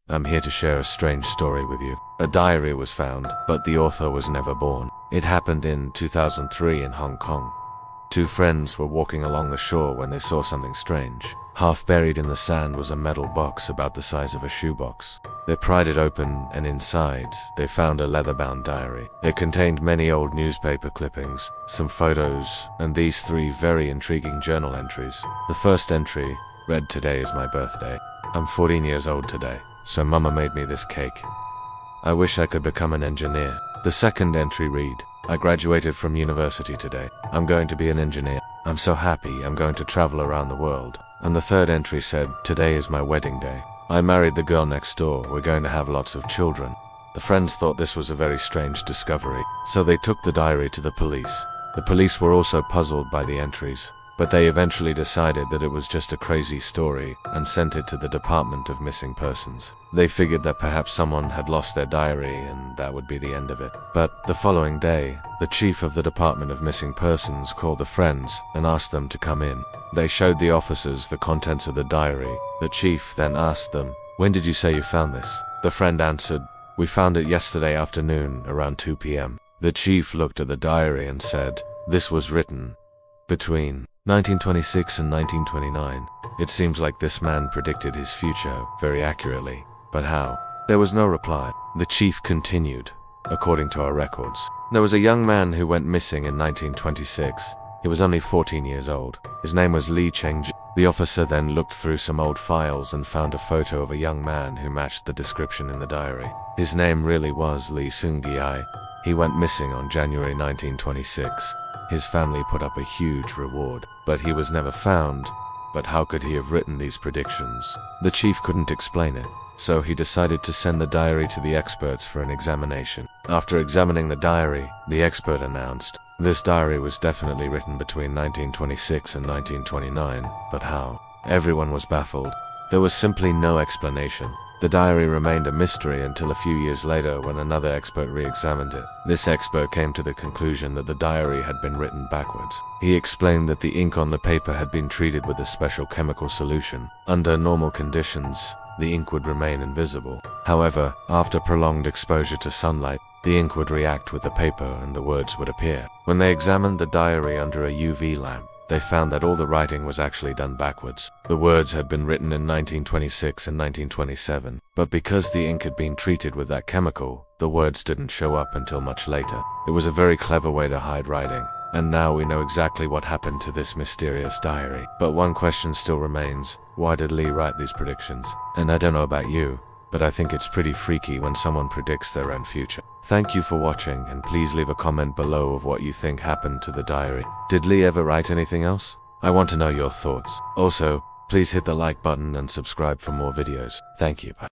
I'm here to share a strange story with you. A diary was found, but the author was never born. It happened in 2003 in Hong Kong. Two friends were walking along the shore when they saw something strange. Half buried in the sand was a metal box about the size of a shoebox. They pried it open, and inside, they found a leather-bound diary. It contained many old newspaper clippings, some photos, and these three very intriguing journal entries. The first entry read, "Today is my birthday. I'm 14 years old today, so Mama made me this cake. I wish I could become an engineer." The second entry read, "I graduated from university today. I'm going to be an engineer. I'm so happy I'm going to travel around the world." And the third entry said, "Today is my wedding day. I married the girl next door. We're going to have lots of children." The friends thought this was a very strange discovery, so they took the diary to the police. The police were also puzzled by the entries, but they eventually decided that it was just a crazy story and sent it to the Department of Missing Persons. They figured that perhaps someone had lost their diary and that would be the end of it. But the following day, the chief of the Department of Missing Persons called the friends and asked them to come in. They showed the officers the contents of the diary. The chief then asked them, "When did you say you found this?" The friend answered, "We found it yesterday afternoon around 2 p.m. The chief looked at the diary and said, "This was written between 1926 and 1929. It seems like this man predicted his future very accurately. But how?" There was no reply. The chief continued, "According to our records, there was a young man who went missing in 1926. He was only 14 years old. His name was Li Chengji." The officer then looked through some old files and found a photo of a young man who matched the description in the diary. His name really was Li Sungiai. He went missing on January 1926. His family put up a huge reward, but he was never found. But how could he have written these predictions? The chief couldn't explain it, so he decided to send the diary to the experts for an examination. After examining the diary, the expert announced, "This diary was definitely written between 1926 and 1929, but how?" Everyone was baffled. There was simply no explanation. The diary remained a mystery until a few years later when another expert re-examined it. This expert came to the conclusion that the diary had been written backwards. He explained that the ink on the paper had been treated with a special chemical solution. Under normal conditions, the ink would remain invisible. However, after prolonged exposure to sunlight, the ink would react with the paper and the words would appear. When they examined the diary under a UV lamp, they found that all the writing was actually done backwards. The words had been written in 1926 and 1927, but because the ink had been treated with that chemical, the words didn't show up until much later. It was a very clever way to hide writing, and now we know exactly what happened to this mysterious diary. But one question still remains: why did Lee write these predictions? And I don't know about you, but I think it's pretty freaky when someone predicts their own future. Thank you for watching, and please leave a comment below of what you think happened to the diary. Did Lee ever write anything else? I want to know your thoughts. Also, please hit the like button and subscribe for more videos. Thank you. Bye.